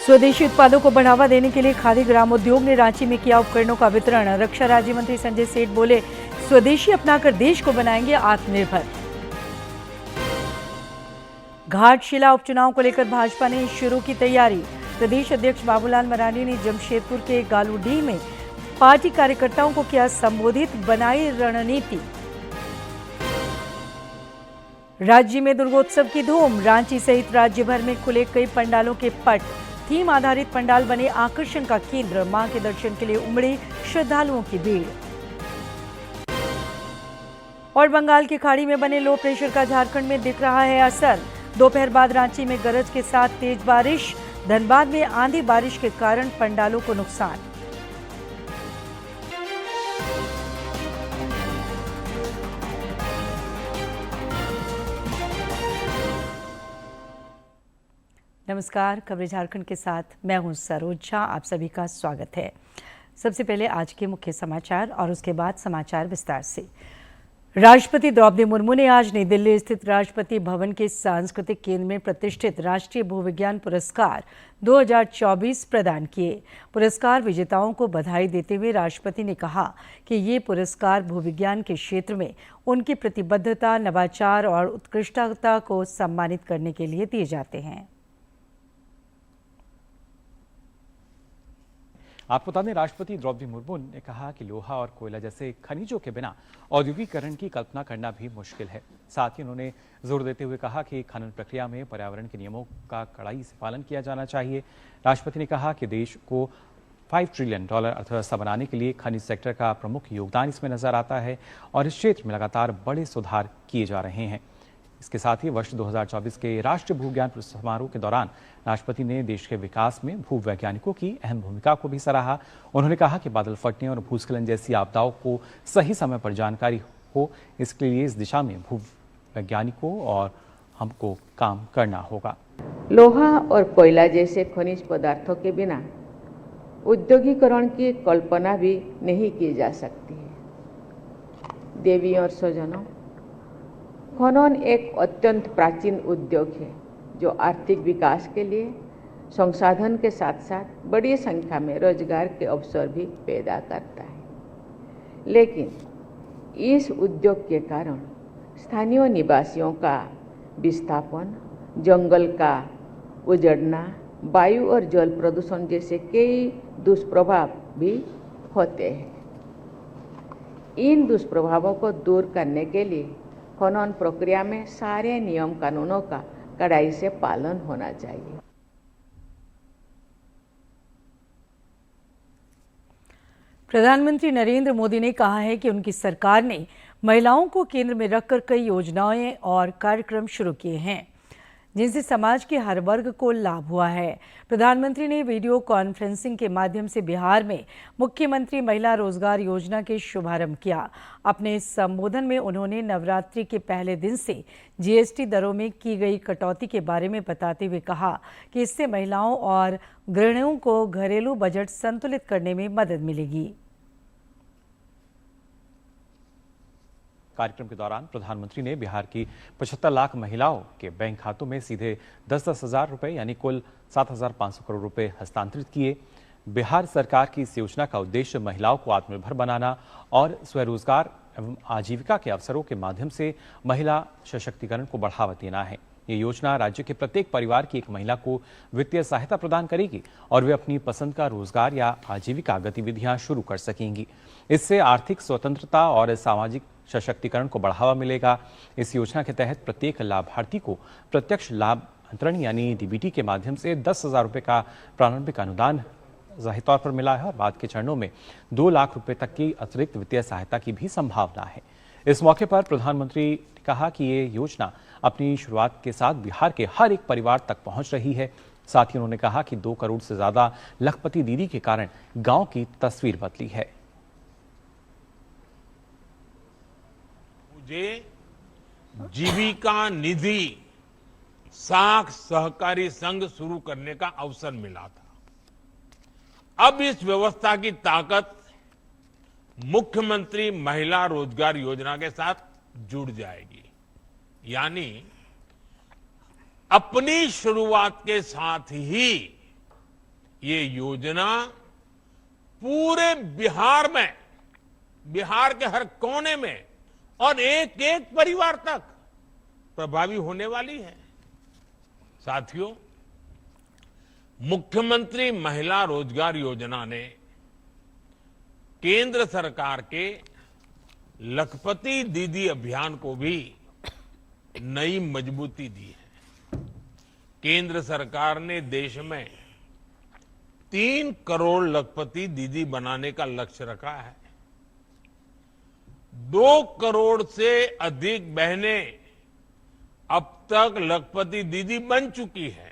स्वदेशी उत्पादों को बढ़ावा देने के लिए खादी ग्रामोद्योग ने रांची में किया उपकरणों का वितरण। रक्षा राज्य मंत्री संजय सेठ बोले, स्वदेशी अपनाकर देश को बनाएंगे आत्मनिर्भर। घाटशिला उपचुनाव को लेकर भाजपा ने शुरू की तैयारी। प्रदेश अध्यक्ष बाबूलाल मरांडी ने जमशेदपुर के गालूडीह में पार्टी कार्यकर्ताओं को किया संबोधित, बनाई रणनीति। राज्य में दुर्गोत्सव की धूम। रांची सहित राज्य भर में खुले कई पंडालों के पट। थीम आधारित पंडाल बने आकर्षण का केंद्र। मां के दर्शन के लिए उमड़ी श्रद्धालुओं की भीड़। और बंगाल की खाड़ी में बने लो प्रेशर का झारखंड में दिख रहा है असर। दोपहर बाद रांची में गरज के साथ तेज बारिश। धनबाद में आंधी बारिश के कारण पंडालों को नुकसान। नमस्कार, खबरें झारखंड के साथ मैं हूं सरोज झा। आप सभी का स्वागत है। सबसे पहले आज के मुख्य समाचार और उसके बाद समाचार विस्तार से। राष्ट्रपति द्रौपदी मुर्मू ने आज नई दिल्ली स्थित राष्ट्रपति भवन के सांस्कृतिक केंद्र में प्रतिष्ठित राष्ट्रीय भूविज्ञान पुरस्कार 2024 प्रदान किए। पुरस्कार विजेताओं को बधाई देते हुए राष्ट्रपति ने कहा कि ये पुरस्कार भूविज्ञान के क्षेत्र में उनकी प्रतिबद्धता, नवाचार और उत्कृष्टता को सम्मानित करने के लिए दिए जाते हैं। आपको बता दें, राष्ट्रपति द्रौपदी मुर्मू ने कहा कि लोहा और कोयला जैसे खनिजों के बिना औद्योगिकीकरण की कल्पना करना भी मुश्किल है। साथ ही उन्होंने जोर देते हुए कहा कि खनन प्रक्रिया में पर्यावरण के नियमों का कड़ाई से पालन किया जाना चाहिए। राष्ट्रपति ने कहा कि देश को $5 ट्रिलियन अर्थव्यवस्था बनाने के लिए खनिज सेक्टर का प्रमुख योगदान इसमें नजर आता है और इस क्षेत्र में लगातार बड़े सुधार किए जा रहे हैं। इसके साथ ही वर्ष 2024 के राष्ट्रीय भूविज्ञान समारोह के दौरान राष्ट्रपति ने देश के विकास में भूवैज्ञानिकों की अहम भूमिका को भी सराहा। उन्होंने कहा कि बादल फटने और भूस्खलन जैसी आपदाओं को सही समय पर जानकारी हो, इसके लिए इस दिशा में भूवैज्ञानिकों और हमको काम करना होगा। लोहा और कोयला जैसे खनिज पदार्थों के बिना औद्योगिकीकरण की कल्पना भी नहीं की जा सकती है। देवी और स्वजनों, खनन एक अत्यंत प्राचीन उद्योग है जो आर्थिक विकास के लिए संसाधन के साथ साथ बड़ी संख्या में रोजगार के अवसर भी पैदा करता है। लेकिन इस उद्योग के कारण स्थानीय निवासियों का विस्थापन, जंगल का उजड़ना, वायु और जल प्रदूषण जैसे कई दुष्प्रभाव भी होते हैं। इन दुष्प्रभावों को दूर करने के लिए खनन प्रक्रिया में सारे नियम कानूनों का कड़ाई से पालन होना चाहिए। प्रधानमंत्री नरेंद्र मोदी ने कहा है कि उनकी सरकार ने महिलाओं को केंद्र में रखकर कई योजनाएं और कार्यक्रम शुरू किए हैं जिनसे समाज के हर वर्ग को लाभ हुआ है। प्रधानमंत्री ने वीडियो कॉन्फ्रेंसिंग के माध्यम से बिहार में मुख्यमंत्री महिला रोजगार योजना के शुभारंभ किया। अपने इस संबोधन में उन्होंने नवरात्रि के पहले दिन से जीएसटी दरों में की गई कटौती के बारे में बताते हुए कहा कि इससे महिलाओं और गृहिणियों को घरेलू बजट संतुलित करने में मदद मिलेगी। कार्यक्रम के दौरान प्रधानमंत्री ने बिहार की 75 लाख महिलाओं के बैंक खातों में सीधे 10-10 हजार रुपए यानी कुल 7,500 करोड़ रुपए हस्तांतरित किए। बिहार सरकार की इस योजना का उद्देश्य महिलाओं को आत्मनिर्भर बनाना और स्वरोजगार एवं आजीविका के अवसरों के माध्यम से महिला सशक्तिकरण को बढ़ावा देना है। ये योजना राज्य के प्रत्येक परिवार की एक महिला को वित्तीय सहायता प्रदान करेगी और वे अपनी पसंद का रोजगार या आजीविका गतिविधियां शुरू कर सकेंगी। इससे आर्थिक स्वतंत्रता और सामाजिक सशक्तिकरण को बढ़ावा मिलेगा। इस योजना के तहत प्रत्येक लाभार्थी को प्रत्यक्ष लाभ अंतरण यानी डीबीटी के माध्यम से 10,000 रुपए का प्रारंभिक अनुदान जाहिर तौर पर मिला है और बाद के चरणों में 2 लाख रुपए तक की अतिरिक्त वित्तीय सहायता की भी संभावना है। इस मौके पर प्रधानमंत्री ने कहा कि ये योजना अपनी शुरुआत के साथ बिहार के हर एक परिवार तक पहुंच रही है। साथ ही उन्होंने कहा कि 2 करोड़ से ज्यादा लखपति दीदी के कारण गांव की तस्वीर बदली है। मुझे जीविका निधि साख सहकारी संघ शुरू करने का अवसर मिला था। अब इस व्यवस्था की ताकत मुख्यमंत्री महिला रोजगार योजना के साथ जुड़ जाएगी। यानी अपनी शुरुआत के साथ ही ये योजना पूरे बिहार में, बिहार के हर कोने में और एक एक परिवार तक प्रभावी होने वाली है। साथियों, मुख्यमंत्री महिला रोजगार योजना ने केंद्र सरकार के लखपति दीदी अभियान को भी नई मजबूती दी है। केंद्र सरकार ने देश में 3 करोड़ लखपति दीदी बनाने का लक्ष्य रखा है। 2 करोड़ से अधिक बहनें अब तक लखपति दीदी बन चुकी है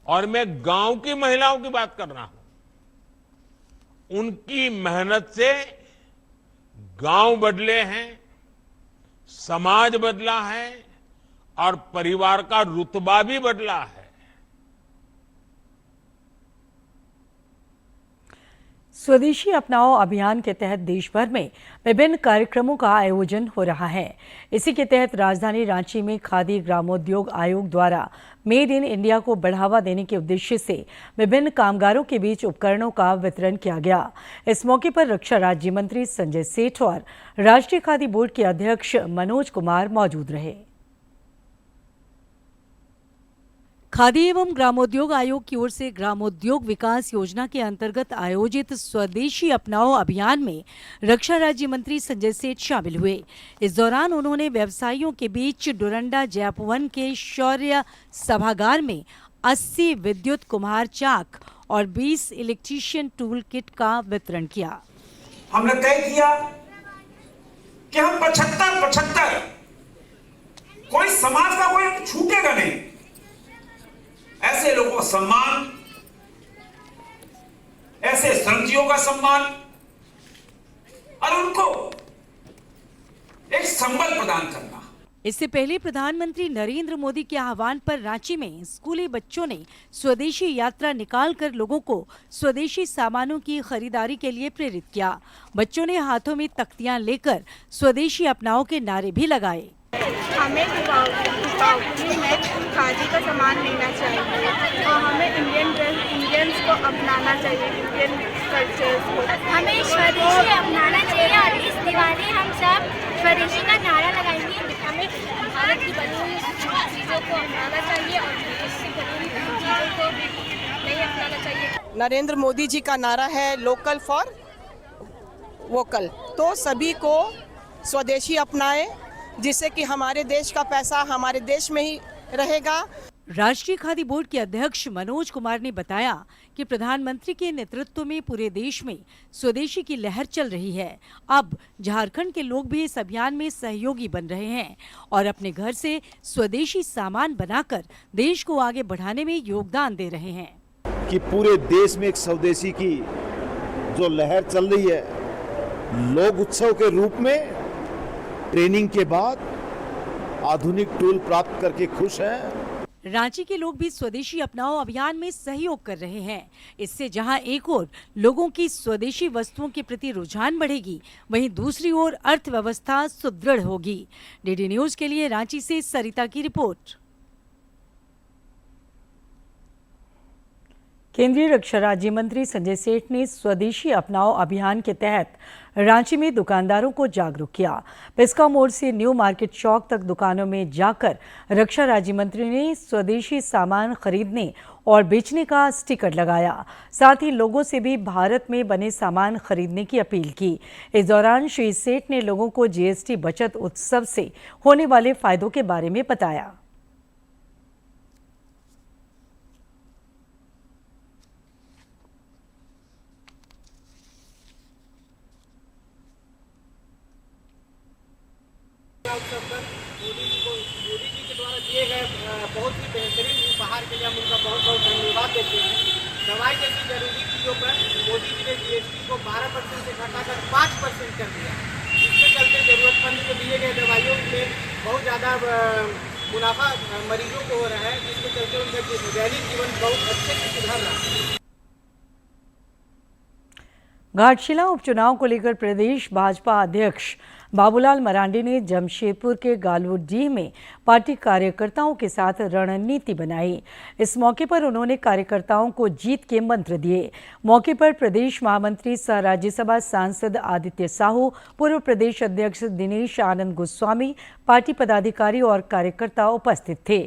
और मैं गांव की महिलाओं की बात कर रहा हूं। उनकी मेहनत से गांव बदले हैं, समाज बदला है और परिवार का रुतबा भी बदला है। स्वदेशी अपनाओ अभियान के तहत देश भर में विभिन्न कार्यक्रमों का आयोजन हो रहा है। इसी के तहत राजधानी रांची में खादी ग्रामोद्योग आयोग द्वारा मेड इन इंडिया को बढ़ावा देने के उद्देश्य से विभिन्न कामगारों के बीच उपकरणों का वितरण किया गया। इस मौके पर रक्षा राज्य मंत्री संजय सेठ और राष्ट्रीय खादी बोर्ड के अध्यक्ष मनोज कुमार मौजूद रहे। खादी एवं ग्रामोद्योग आयोग की ओर से ग्रामोद्योग विकास योजना के अंतर्गत आयोजित स्वदेशी अपनाओ अभियान में रक्षा राज्य मंत्री संजय सेठ शामिल हुए। इस दौरान उन्होंने व्यवसायियों के बीच डोरंडा जैप-1 के शौर्य सभागार में 80 विद्युत कुम्हार चाक और 20 इलेक्ट्रीशियन टूल किट का वितरण किया। हमने तय किया कि हम 75 कोई समाज का कोई छूटेगा नहीं। ऐसे लोगों का सम्मान, ऐसे श्रमजीवियों का सम्मान और उनको एक संबल प्रदान करना। इससे पहले प्रधानमंत्री नरेंद्र मोदी के आह्वान पर रांची में स्कूली बच्चों ने स्वदेशी यात्रा निकालकर लोगों को स्वदेशी सामानों की खरीदारी के लिए प्रेरित किया। बच्चों ने हाथों में तख्तियां लेकर स्वदेशी अपनाओ के नारे भी लगाए। हमें दीपावली में खादी का सामान लेना चाहिए और हमें इंडियंस को अपनाना चाहिए, इंडियन कल्चर्स को। हमें स्वदेशी अपनाना चाहिए और इस दिवाली हम सब स्वदेशी का नारा लगाएंगे। हमें भारत की बनी हुई चीज़ों को अपनाना चाहिए और विदेश से बनी हुई चीज़ों को नहीं अपनाना चाहिए। नरेंद्र मोदी जी का नारा है लोकल फॉर वोकल, तो सभी को स्वदेशी अपनाएं जिससे कि हमारे देश का पैसा हमारे देश में ही रहेगा। राष्ट्रीय खादी बोर्ड के अध्यक्ष मनोज कुमार ने बताया कि प्रधानमंत्री के नेतृत्व में पूरे देश में स्वदेशी की लहर चल रही है। अब झारखंड के लोग भी इस अभियान में सहयोगी बन रहे हैं और अपने घर से स्वदेशी सामान बनाकर देश को आगे बढ़ाने में योगदान दे रहे हैं। कि पूरे देश में एक स्वदेशी की जो लहर चल रही है, लोग उत्सव के रूप में ट्रेनिंग के बाद आधुनिक टूल प्राप्त करके खुश हैं। रांची के लोग भी स्वदेशी अपनाओ अभियान में सहयोग कर रहे हैं। इससे जहां एक ओर लोगों की स्वदेशी वस्तुओं के प्रति रुझान बढ़ेगी, वहीं दूसरी ओर अर्थव्यवस्था सुदृढ़ होगी। डीडी न्यूज के लिए रांची से सरिता की रिपोर्ट। केंद्रीय रक्षा राज्य मंत्री संजय सेठ ने स्वदेशी अपनाओ अभियान के तहत रांची में दुकानदारों को जागरूक किया। पिस्का मोड़ से न्यू मार्केट चौक तक दुकानों में जाकर रक्षा राज्य मंत्री ने स्वदेशी सामान खरीदने और बेचने का स्टिकर लगाया। साथ ही लोगों से भी भारत में बने सामान खरीदने की अपील की। इस दौरान श्री सेठ ने लोगों को जीएसटी बचत उत्सव से होने वाले फायदों के बारे में बताया। मोदी जी के द्वारा दिए गए बहुत ही बेहतरीन उपहार के लिए हम उनका बहुत बहुत धन्यवाद देते हैं। दवाई जैसी जरूरी चीज़ों पर मोदी जी ने जीएसटी को 12% से घटाकर 5% कर दिया, जिसके चलते जरूरतमंद को दिए गए दवाइयों में बहुत ज़्यादा मुनाफा मरीजों को हो रहा है, जिसके चलते उनका दैनिक जीवन बहुत अच्छे से सुधर रहा है। घाटशिला उपचुनाव को लेकर प्रदेश भाजपा अध्यक्ष बाबूलाल मरांडी ने जमशेदपुर के गालूडीह में पार्टी कार्यकर्ताओं के साथ रणनीति बनाई। इस मौके पर उन्होंने कार्यकर्ताओं को जीत के मंत्र दिए। मौके पर प्रदेश महामंत्री सह राज्यसभा सांसद आदित्य साहू, पूर्व प्रदेश अध्यक्ष दिनेश आनंद गोस्वामी, पार्टी पदाधिकारी और कार्यकर्ता उपस्थित थे।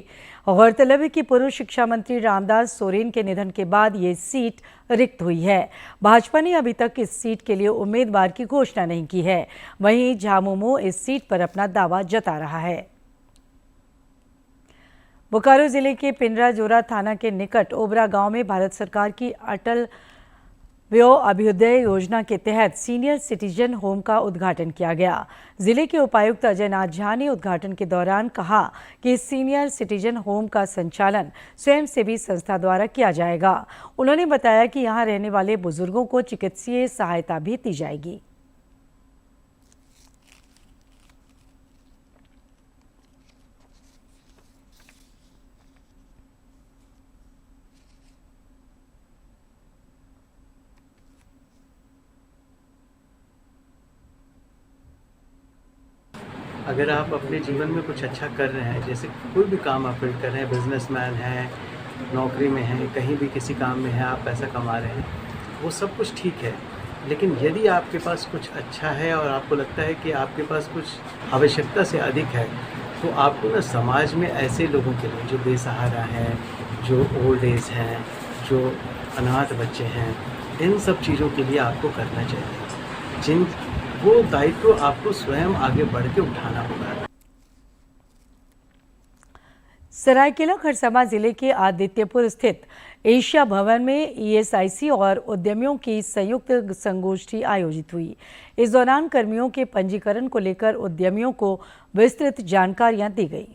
गौरतलब है कि पूर्व शिक्षा मंत्री रामदास सोरेन के निधन के बाद ये सीट रिक्त हुई है। भाजपा ने अभी तक इस सीट के लिए उम्मीदवार की घोषणा नहीं की है। वहीं झामुमो इस सीट पर अपना दावा जता रहा है। बोकारो जिले के पिंडराजोरा थाना के निकट ओबरा गांव में भारत सरकार की अटल व्यो अभ्युदय योजना के तहत सीनियर सिटीजन होम का उद्घाटन किया गया। जिले के उपायुक्त अजय नाथ झा ने उद्घाटन के दौरान कहा कि सीनियर सिटीजन होम का संचालन स्वयंसेवी संस्था द्वारा किया जाएगा। उन्होंने बताया कि यहां रहने वाले बुजुर्गों को चिकित्सीय सहायता भी दी जाएगी। अगर आप अपने जीवन में कुछ अच्छा कर रहे हैं, जैसे कोई भी काम आप कर रहे हैं, बिजनेसमैन हैं, नौकरी में हैं, कहीं भी किसी काम में हैं, आप पैसा कमा रहे हैं, वो सब कुछ ठीक है। लेकिन यदि आपके पास कुछ अच्छा है और आपको लगता है कि आपके पास कुछ आवश्यकता से अधिक है, तो आपको ना समाज में ऐसे लोगों के लिए जो बेसहारा हैं, जो ओल्ड एज हैं, जो अनाथ बच्चे हैं, इन सब चीज़ों के लिए आपको करना चाहिए। वो दायित्व आपको स्वयं आगे बढ़ के उठाना होगा। सरायकेला खरसावां जिले के आदित्यपुर स्थित एशिया भवन में ईएसआईसी और उद्यमियों की संयुक्त संगोष्ठी आयोजित हुई। इस दौरान कर्मियों के पंजीकरण को लेकर उद्यमियों को विस्तृत जानकारियां दी गई।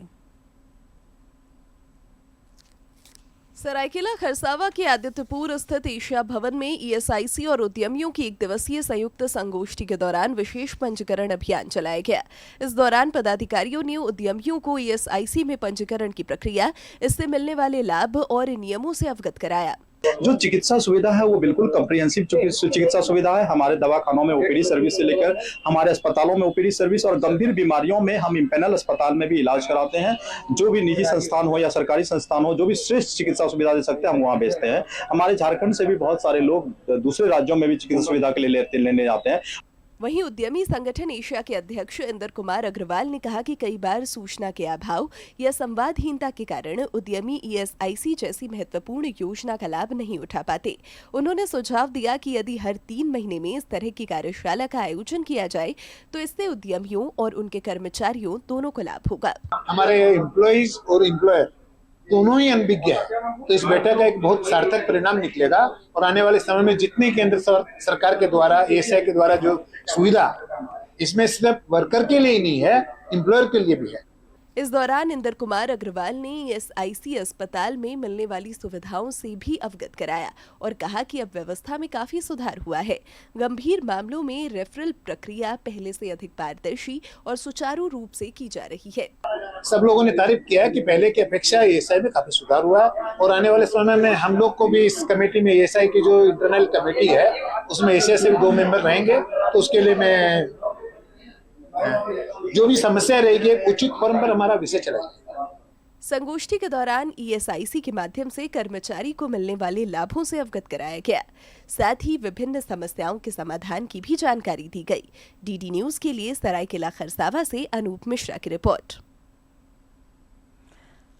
सरायकेला खरसावां के आदित्यपुर स्थित एशिया भवन में ईएसआईसी और उद्यमियों की 1 दिवसीय संयुक्त संगोष्ठी के दौरान विशेष पंजीकरण अभियान चलाया गया। इस दौरान पदाधिकारियों ने उद्यमियों को ईएसआईसी में पंजीकरण की प्रक्रिया, इससे मिलने वाले लाभ और नियमों से अवगत कराया। जो चिकित्सा सुविधा है वो बिल्कुल कम्प्रिहेंसिव चिकित्सा सुविधा है। हमारे दवाखानों में ओपीडी सर्विस से लेकर हमारे अस्पतालों में ओपीडी सर्विस, और गंभीर बीमारियों में हम इम्पेनल अस्पताल में भी इलाज कराते हैं। जो भी निजी संस्थान हो या सरकारी संस्थान हो, जो भी श्रेष्ठ चिकित्सा सुविधा दे सकते हैं, हम वहाँ भेजते हैं। हमारे झारखंड से भी बहुत सारे लोग दूसरे राज्यों में भी चिकित्सा सुविधा के लिए लेने जाते हैं। वहीं उद्यमी संगठन एशिया के अध्यक्ष इंदर कुमार अग्रवाल ने कहा कि कई बार सूचना के अभाव या संवादहीनता के कारण उद्यमी ईएसआईसी जैसी महत्वपूर्ण योजना का लाभ नहीं उठा पाते। उन्होंने सुझाव दिया कि यदि हर 3 महीने में इस तरह की कार्यशाला का आयोजन किया जाए तो इससे उद्यमियों और उनके कर्मचारियों दोनों को लाभ होगा। हमारे एम्प्लॉइज और एम्प्लॉयर दोनों ही अनभिज्ञ है, तो इस बैठक का एक बहुत सार्थक परिणाम निकलेगा और आने वाले समय में जितनी केंद्र सरकार के द्वारा, एएसआई के द्वारा जो सुविधा, इसमें सिर्फ वर्कर के लिए ही नहीं है, एम्प्लॉयर के लिए भी है। इस दौरान इंदर कुमार अग्रवाल ने ईएसआईसी अस्पताल में मिलने वाली सुविधाओं से भी अवगत कराया और कहा कि अब व्यवस्था में काफी सुधार हुआ है। गंभीर मामलों में रेफरल प्रक्रिया पहले से अधिक पारदर्शी और सुचारू रूप से की जा रही है। सब लोगों ने तारीफ किया है कि पहले की अपेक्षा ईएसआई में काफी सुधार हुआ है और आने वाले समय में हम लोग को भी इस कमेटी में, ईएसआई की जो इंटरनल कमेटी है उसमें एशिया से भी 2 मेंबर रहेंगे, तो उसके लिए मैं जो भी समस्या रहेगी उचित फॉर्म पर हमारा विषय चलेगा। संगोष्ठी के दौरान ईएसआईसी के माध्यम से कर्मचारी को मिलने वाले लाभों से अवगत कराया गया। साथ ही विभिन्न समस्याओं के समाधान की भी जानकारी दी गई। डीडी न्यूज के लिए सरायकेला खरसावां से अनूप मिश्रा की रिपोर्ट।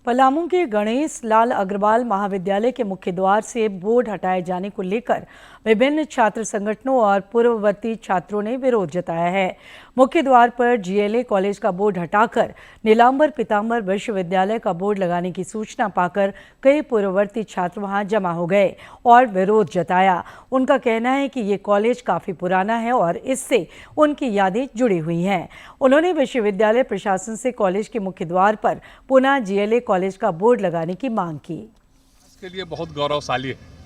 पलामू के गणेश लाल अग्रवाल महाविद्यालय के मुख्य द्वार से बोर्ड हटाए जाने को लेकर विभिन्न छात्र संगठनों और पूर्ववर्ती छात्रों ने विरोध जताया है। मुख्य द्वार पर जीएलए कॉलेज का बोर्ड हटाकर नीलांबर पीतांबर विश्वविद्यालय का बोर्ड लगाने की सूचना पाकर कई पूर्ववर्ती छात्र वहां जमा हो गए और विरोध जताया। उनका कहना है कि ये कॉलेज काफी पुराना है और इससे उनकी यादें जुड़ी हुई हैं। उन्होंने विश्वविद्यालय प्रशासन से कॉलेज के मुख्य द्वार पर पुनः जीएलए कॉलेज का बोर्ड लगाने की मांग की। इसके लिए बहुत गौरवशाली है।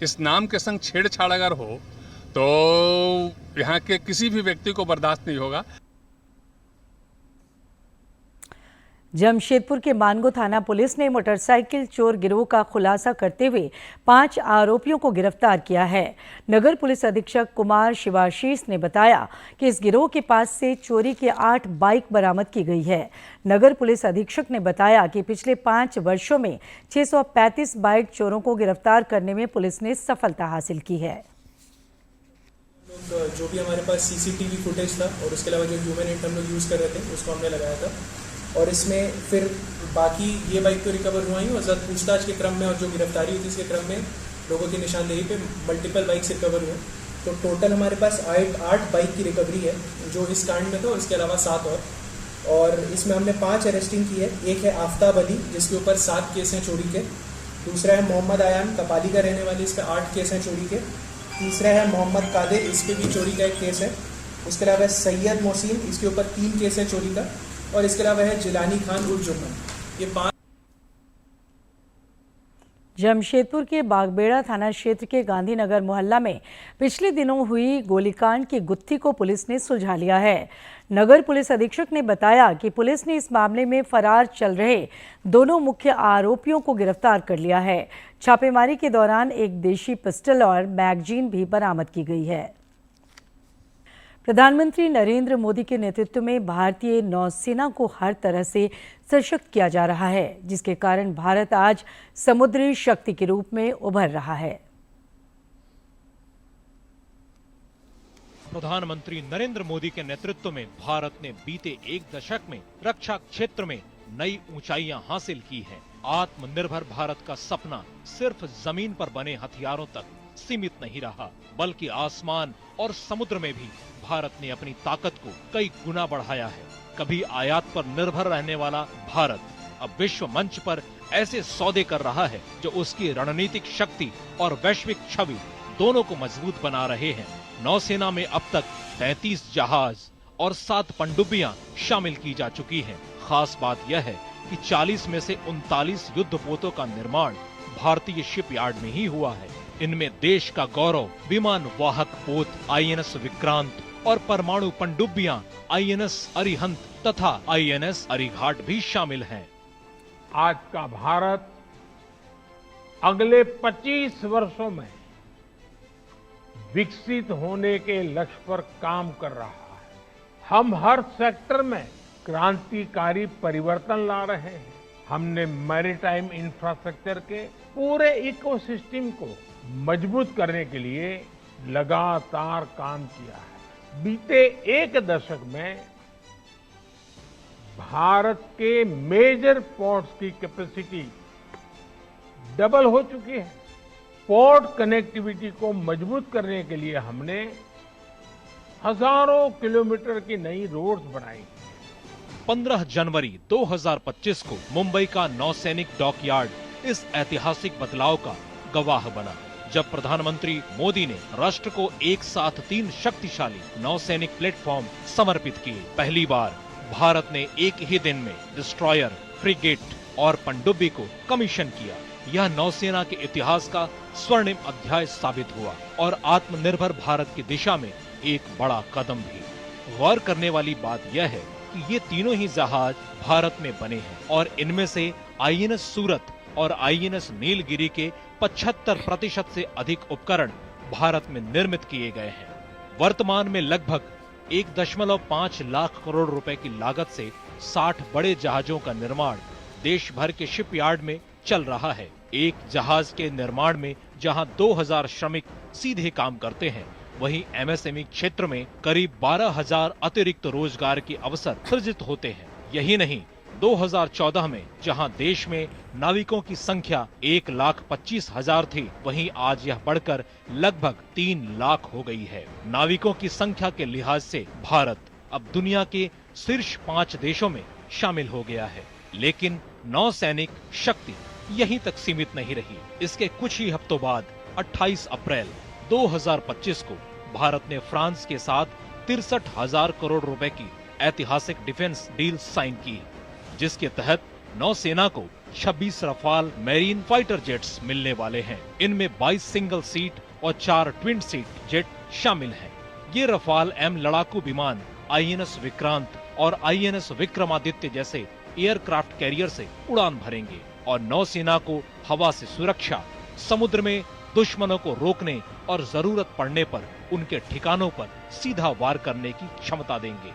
इस नाम के संग छेड़छाड़ अगर हो तो यहाँ के किसी भी व्यक्ति को बर्दाश्त नहीं होगा। जमशेदपुर के मानगो थाना पुलिस ने मोटरसाइकिल चोर गिरोह का खुलासा करते हुए 5 आरोपियों को गिरफ्तार किया है। नगर पुलिस अधीक्षक कुमार शिवाशीष ने बताया कि इस गिरोह के पास से चोरी के 8 बाइक बरामद की गई है। नगर पुलिस अधीक्षक ने बताया कि पिछले 5 वर्षों में 635 बाइक चोरों को गिरफ्तार करने में पुलिस ने सफलता हासिल की है। जो भी हमारे पास सीसीटीवी फुटेज था और उसके अलावा जो ह्यूमन इंट हम लोग यूज़ कर रहे थे उसको हमने लगाया था, और इसमें फिर बाकी ये बाइक तो रिकवर हुआ ही, और जब पूछताछ के क्रम में और जो गिरफ्तारी हुई थी इसके क्रम में लोगों की निशानदेही पे मल्टीपल बाइक्स रिकवर हुए। तो टोटल हमारे पास 8 बाइक की रिकवरी है जो इस कांड में था, और इसके अलावा 7 और इसमें हमने 5 अरेस्टिंग की है। एक है आफ्ताब अली जिसके ऊपर 7 केस हैं चोरी के, दूसरा है मोहम्मद आयान कपाली का रहने वाले, इसका 8 केस हैं चोरी के, तीसरा है मोहम्मद कादिर, इस पे भी चोरी का एक केस है। उसके अलावा सैयद मोहसिन, इसके ऊपर 3 केस हैं चोरी का, और इसके अलावा है जिलानी खान उर्फ जुम्मन। ये 5। जमशेदपुर के बागबेड़ा थाना क्षेत्र के गांधीनगर मोहल्ला में पिछले दिनों हुई गोलीकांड की गुत्थी को पुलिस ने सुलझा लिया है। नगर पुलिस अधीक्षक ने बताया कि पुलिस ने इस मामले में फरार चल रहे दोनों मुख्य आरोपियों को गिरफ्तार कर लिया है। छापेमारी के दौरान एक देशी पिस्टल और मैगजीन भी बरामद की गई है। प्रधानमंत्री नरेंद्र मोदी के नेतृत्व में भारतीय नौसेना को हर तरह से सशक्त किया जा रहा है, जिसके कारण भारत आज समुद्री शक्ति के रूप में उभर रहा है। प्रधानमंत्री नरेंद्र मोदी के नेतृत्व में भारत ने बीते 1 दशक में रक्षा क्षेत्र में नई ऊंचाइयां हासिल की हैं। आत्मनिर्भर भारत का सपना सिर्फ जमीन पर बने हथियारों तक सीमित नहीं रहा, बल्कि आसमान और समुद्र में भी भारत ने अपनी ताकत को कई गुना बढ़ाया है। कभी आयात पर निर्भर रहने वाला भारत अब विश्व मंच पर ऐसे सौदे कर रहा है जो उसकी रणनीतिक शक्ति और वैश्विक छवि दोनों को मजबूत बना रहे हैं। नौसेना में अब तक 33 जहाज और 7 पनडुब्बियां शामिल की जा चुकी हैं। खास बात यह है कि 40 में से 39 युद्धपोतों का निर्माण भारतीय शिपयार्ड में ही हुआ है। इनमें देश का गौरव विमान वाहक पोत INS विक्रांत और परमाणु पनडुब्बियां INS अरिहंत तथा INS अरिघाट भी शामिल हैं। आज का भारत अगले 25 वर्षों में विकसित होने के लक्ष्य पर काम कर रहा है। हम हर सेक्टर में क्रांतिकारी परिवर्तन ला रहे हैं। हमने मैरीटाइम इंफ्रास्ट्रक्चर के पूरे इकोसिस्टम को मजबूत करने के लिए लगातार काम किया है। बीते 1 दशक में भारत के मेजर पोर्ट्स की कैपेसिटी डबल हो चुकी है। पोर्ट कनेक्टिविटी को मजबूत करने के लिए हमने हजारों किलोमीटर की नई रोड्स बनाई। 15 जनवरी 2025 को मुंबई का नौसैनिक डॉकयार्ड इस ऐतिहासिक बदलाव का गवाह बना, जब प्रधानमंत्री मोदी ने राष्ट्र को एक साथ 3 शक्तिशाली नौसैनिक प्लेटफॉर्म समर्पित किए। पहली बार भारत ने एक ही दिन में डिस्ट्रॉयर, फ्रिगेट और पनडुब्बी को कमीशन किया। यह नौसेना के इतिहास का स्वर्णिम अध्याय साबित हुआ और आत्मनिर्भर भारत की दिशा में एक बड़ा कदम भी। गौर करने वाली बात यह है कि ये तीनों ही जहाज भारत में बने हैं और इनमें से INS सूरत और INS नीलगिरी के 75% से अधिक उपकरण भारत में निर्मित किए गए हैं। वर्तमान में लगभग 1.5 लाख करोड़ रुपए की लागत से 60 बड़े जहाजों का निर्माण देश भर के शिपयार्ड में चल रहा है। एक जहाज के निर्माण में जहां 2000 श्रमिक सीधे काम करते हैं, वहीं MSME क्षेत्र में करीब 12,000 अतिरिक्त रोजगार के अवसर सृजित होते हैं। यही नहीं, 2014 में जहां देश में नाविकों की संख्या 1,25,000 थी, वहीं आज यह बढ़कर लगभग 3 लाख हो गई है। नाविकों की संख्या के लिहाज से भारत अब दुनिया के शीर्ष 5 देशों में शामिल हो गया है। लेकिन नौसैनिक शक्ति यहीं तक सीमित नहीं रही। इसके कुछ ही हफ्तों बाद 28 अप्रैल 2025 को भारत ने फ्रांस के साथ 63,000 करोड़ रुपए की ऐतिहासिक डिफेंस डील साइन की, जिसके तहत नौसेना को 26 रफाल मैरीन फाइटर जेट्स मिलने वाले हैं। इनमें 22 सिंगल सीट और 4 ट्विन सीट जेट शामिल हैं। ये रफाल M लड़ाकू विमान INS विक्रांत और INS विक्रमादित्य जैसे एयरक्राफ्ट कैरियर से उड़ान भरेंगे और नौसेना को हवा से सुरक्षा, समुद्र में दुश्मनों को रोकने और जरूरत पड़ने पर उनके ठिकानों पर सीधा वार करने की क्षमता देंगे।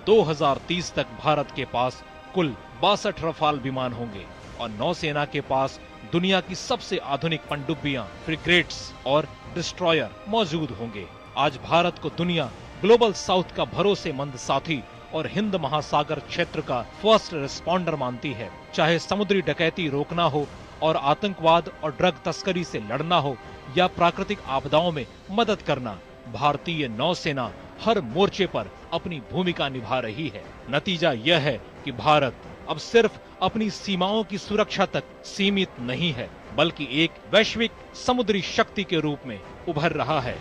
2030 तक भारत के पास कुल 62 रफाल विमान होंगे और नौसेना के पास दुनिया की सबसे आधुनिक पनडुब्बियां, फ्रिगेट्स और डिस्ट्रॉयर मौजूद होंगे। आज भारत को दुनिया ग्लोबल साउथ का भरोसेमंद साथी और हिंद महासागर क्षेत्र का फर्स्ट रिस्पॉन्डर मानती है। चाहे समुद्री डकैती रोकना हो और आतंकवाद और ड्रग तस्करी से लड़ना हो या प्राकृतिक आपदाओं में मदद करना, भारतीय नौसेना हर मोर्चे पर अपनी भूमिका निभा रही है। नतीजा यह है कि भारत अब सिर्फ अपनी सीमाओं की सुरक्षा तक सीमित नहीं है, बल्कि एक वैश्विक समुद्री शक्ति के रूप में उभर रहा है।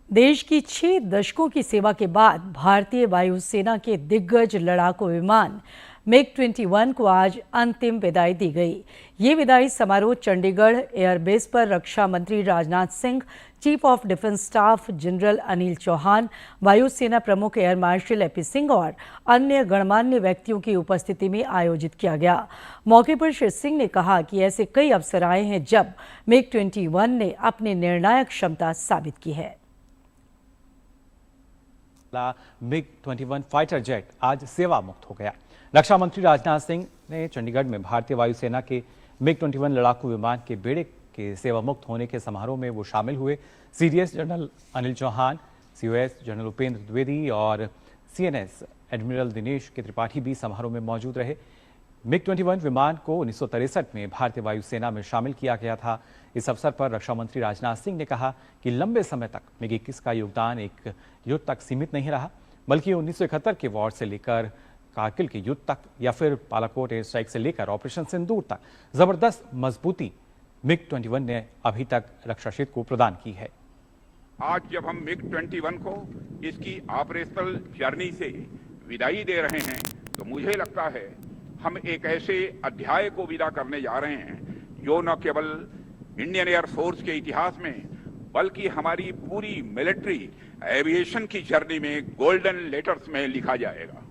देश की 6 दशकों की सेवा के बाद भारतीय वायुसेना के दिग्गज लड़ाकू विमान MiG-21 को आज अंतिम विदाई दी गई। ये विदाई समारोह चंडीगढ़ एयरबेस पर रक्षा मंत्री Rajnath Singh, chief of defence staff general Anil Chauhan, वायुसेना प्रमुख एयर मार्शल एपी सिंह और अन्य गणमान्य व्यक्तियों की उपस्थिति में आयोजित किया गया। मौके पर श्री सिंह ने कहा कि ऐसे कई अवसर आए हैं जब MiG-21 ने अपनी निर्णायक क्षमता साबित की है। MiG-21 फाइटर जेट आज सेवा मुक्त हो गया। रक्षा मंत्री राजनाथ सिंह ने चंडीगढ़ में भारतीय वायुसेना के MiG-21 लड़ाकू विमान के बेड़े के सेवा मुक्त होने के समारोह में वो शामिल हुए। CDS general Anil Chauhan, COS general Upendra Dwivedi और CNS एडमिरल दिनेश के त्रिपाठी भी समारोह में मौजूद रहे। MiG-21 विमान को 1963 में भारतीय वायुसेना में शामिल किया गया था। इस अवसर पर रक्षा मंत्री राजनाथ सिंह ने कहा कि लंबे समय तक MiG-21 का योगदान एक युद्ध तक सीमित नहीं रहा, बल्कि 1971 के वॉर से लेकर कारगिल के युद्ध तक या फिर बालाकोट एयर स्ट्राइक से लेकर ऑपरेशन सिंदूर तक जबरदस्त मजबूती MiG-21 ने अभी तक रक्षा क्षेत्र को प्रदान की है। आज जब हम MiG-21 को इसकी ऑपरेशनल जर्नी से विदाई दे रहे हैं, तो मुझे लगता है हम एक ऐसे अध्याय को विदा करने जा रहे हैं जो न केवल इंडियन एयर फोर्स के इतिहास में, बल्कि हमारी पूरी मिलिट्री एविएशन की जर्नी में गोल्डन लेटर्स में लिखा जाएगा।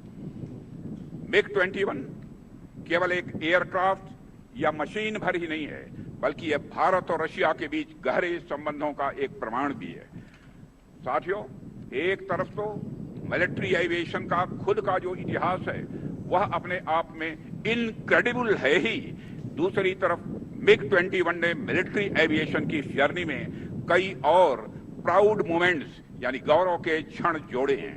MiG-21 केवल एक एयरक्राफ्ट या मशीन भर ही नहीं है, बल्कि यह भारत और रशिया के बीच गहरे संबंधों का एक प्रमाण भी है। साथियों, एक तरफ तो मिलिट्री एविएशन का खुद का जो इतिहास है वह अपने आप में इनक्रेडिबल है ही, दूसरी तरफ MiG-21 ने मिलिट्री एविएशन की जर्नी में कई और प्राउड मोमेंट्स यानी गौरव के क्षण जोड़े हैं।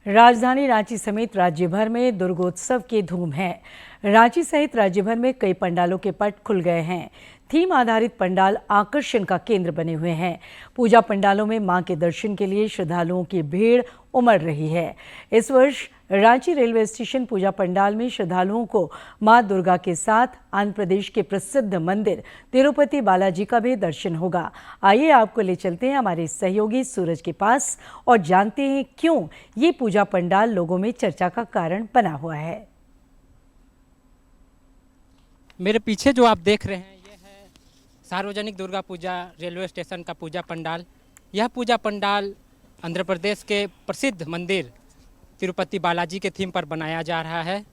राजधानी रांची समेत राज्य भर में दुर्गोत्सव की धूम है। रांची सहित राज्य भर में कई पंडालों के पट खुल गए हैं। थीम आधारित पंडाल आकर्षण का केंद्र बने हुए हैं। पूजा पंडालों में मां के दर्शन के लिए श्रद्धालुओं की भीड़ उमड़ रही है। इस वर्ष रांची रेलवे स्टेशन पूजा पंडाल में श्रद्धालुओं को मां दुर्गा के साथ आंध्र प्रदेश के प्रसिद्ध मंदिर तिरुपति बालाजी का भी दर्शन होगा। आइए आपको ले चलते हैं हमारे सहयोगी सूरज के पास और जानते हैं क्यों ये पूजा पंडाल लोगों में चर्चा का कारण बना हुआ है। मेरे पीछे जो आप देख रहे हैं ये है सार्वजनिक दुर्गा पूजा रेलवे स्टेशन का पूजा पंडाल। यह पूजा पंडाल आंध्र प्रदेश के प्रसिद्ध मंदिर तिरुपति बालाजी के थीम पर बनाया जा रहा है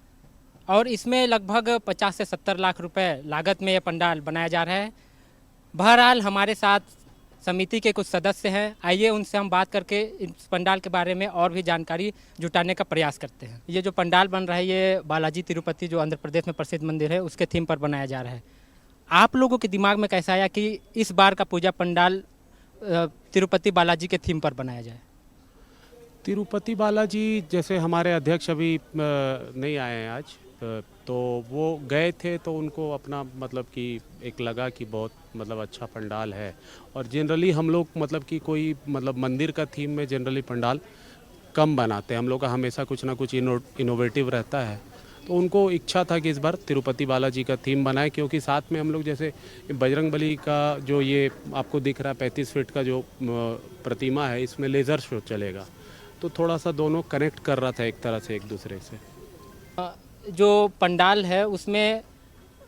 और इसमें लगभग 50 से 70 लाख रुपए लागत में यह पंडाल बनाया जा रहा है। बहरहाल हमारे साथ समिति के कुछ सदस्य हैं, आइए उनसे हम बात करके इस पंडाल के बारे में और भी जानकारी जुटाने का प्रयास करते हैं। ये जो पंडाल बन रहा है ये बालाजी तिरुपति जो आंध्र प्रदेश में प्रसिद्ध मंदिर है उसके थीम पर बनाया जा रहा है। आप लोगों के दिमाग में कैसा आया कि इस बार का पूजा पंडाल तिरुपति बालाजी के थीम पर बनाया जाए? तिरुपति बालाजी जैसे हमारे अध्यक्ष अभी नहीं आए हैं आज, तो वो गए थे तो उनको अपना मतलब कि एक लगा कि बहुत मतलब अच्छा पंडाल है। और जनरली हम लोग मतलब कि कोई मतलब मंदिर का थीम में जनरली पंडाल कम बनाते हैं, हम लोग का हमेशा कुछ ना कुछ इनोवेटिव रहता है। तो उनको इच्छा था कि इस बार तिरुपति बालाजी का थीम बनाए, क्योंकि साथ में हम लोग जैसे बजरंगबली का जो ये आपको दिख रहा है 35 फीट का जो प्रतिमा है, इसमें लेज़र शो चलेगा, तो थोड़ा सा दोनों कनेक्ट कर रहा था एक तरह से एक दूसरे से। जो पंडाल है उसमें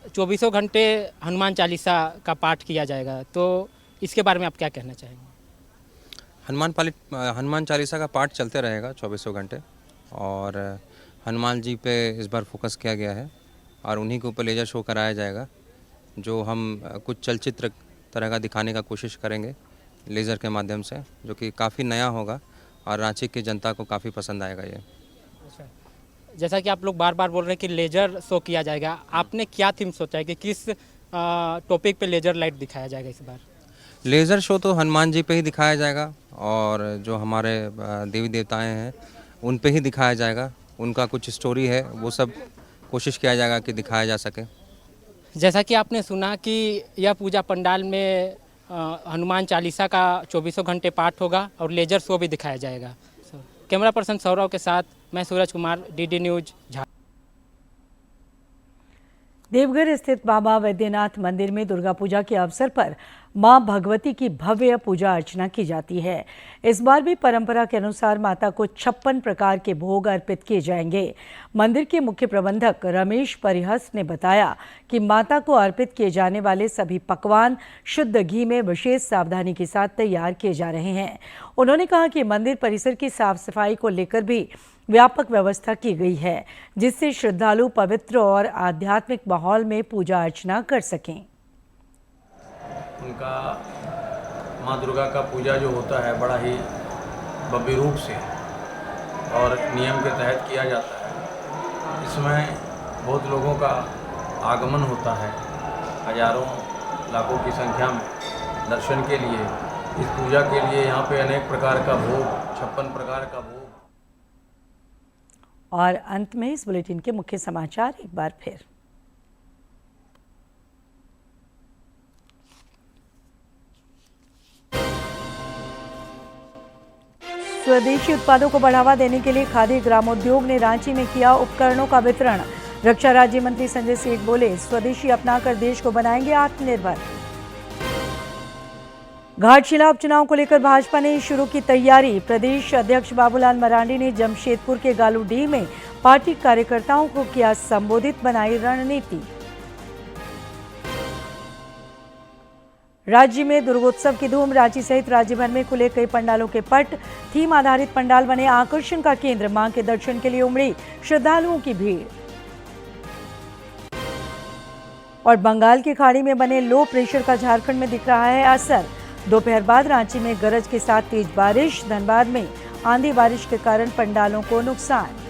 24 घंटे हनुमान चालीसा का पाठ किया जाएगा, तो इसके बारे में आप क्या कहना चाहेंगे? हनुमान चालीसा का पाठ चलते रहेगा 24 घंटे, और हनुमान जी पे इस बार फोकस किया गया है और उन्हीं के ऊपर लेजर शो कराया जाएगा, जो हम कुछ चलचित्र तरह का दिखाने का कोशिश करेंगे लेज़र के माध्यम से, जो कि काफ़ी नया होगा और रांची की जनता को काफ़ी पसंद आएगा ये। जैसा कि आप लोग बार बार बोल रहे हैं कि लेजर शो किया जाएगा, आपने क्या थीम सोचा है कि किस टॉपिक पे लेजर लाइट दिखाया जाएगा इस बार? लेज़र शो तो हनुमान जी पे ही दिखाया जाएगा और जो हमारे देवी देवताएं हैं उन पे ही दिखाया जाएगा, उनका कुछ स्टोरी है वो सब कोशिश किया जाएगा कि दिखाया जा सके। जैसा कि आपने सुना कि यह पूजा पंडाल में हनुमान चालीसा का 24 घंटे पाठ होगा और लेजर शो भी दिखाया जाएगा। कैमरा पर्सन सौरव के साथ मैं सूरज कुमार, डीडी न्यूज झारखंड। देवघर स्थित बाबा वैद्यनाथ मंदिर में दुर्गा पूजा के अवसर पर मां भगवती की भव्य पूजा अर्चना की जाती है। इस बार भी परंपरा के अनुसार माता को 56 प्रकार के भोग अर्पित किए जाएंगे। मंदिर के मुख्य प्रबंधक रमेश परिहस ने बताया कि माता को अर्पित किए जाने वाले सभी पकवान शुद्ध घी में विशेष सावधानी के साथ तैयार किए जा रहे हैं। उन्होंने कहा कि मंदिर परिसर की साफ सफाई को लेकर भी व्यापक व्यवस्था की गई है, जिससे श्रद्धालु पवित्र और आध्यात्मिक माहौल में पूजा अर्चना कर सकें। उनका माँ दुर्गा का पूजा जो होता है बड़ा ही भव्य रूप से और नियम के तहत किया जाता है। इसमें बहुत लोगों का आगमन होता है, हजारों लाखों की संख्या में दर्शन के लिए। इस पूजा के लिए यहाँ पे अनेक प्रकार का भोग, 56 प्रकार का भोग। और अंत में इस बुलेटिन के मुख्य समाचार एक बार फिर। स्वदेशी उत्पादों को बढ़ावा देने के लिए खादी ग्रामोद्योग ने रांची में किया उपकरणों का वितरण। रक्षा राज्य मंत्री संजय सेठ बोले, स्वदेशी अपनाकर देश को बनाएंगे आत्मनिर्भर। घाटशिला उपचुनाव को लेकर भाजपा ने शुरू की तैयारी। प्रदेश अध्यक्ष बाबूलाल मरांडी ने जमशेदपुर के गालूडीह में पार्टी कार्यकर्ताओं को किया संबोधित, बनाई रणनीति। राज्य में दुर्गोत्सव की धूम। रांची सहित राज्य भर में खुले कई पंडालों के पट। थीम आधारित पंडाल बने आकर्षण का केंद्र। मां के दर्शन के लिए उमड़ी श्रद्धालुओं की भीड़। और बंगाल की खाड़ी में बने लो प्रेशर का झारखंड में दिख रहा है असर। दोपहर बाद रांची में गरज के साथ तेज बारिश। धनबाद में आंधी बारिश के कारण पंडालों को नुकसान।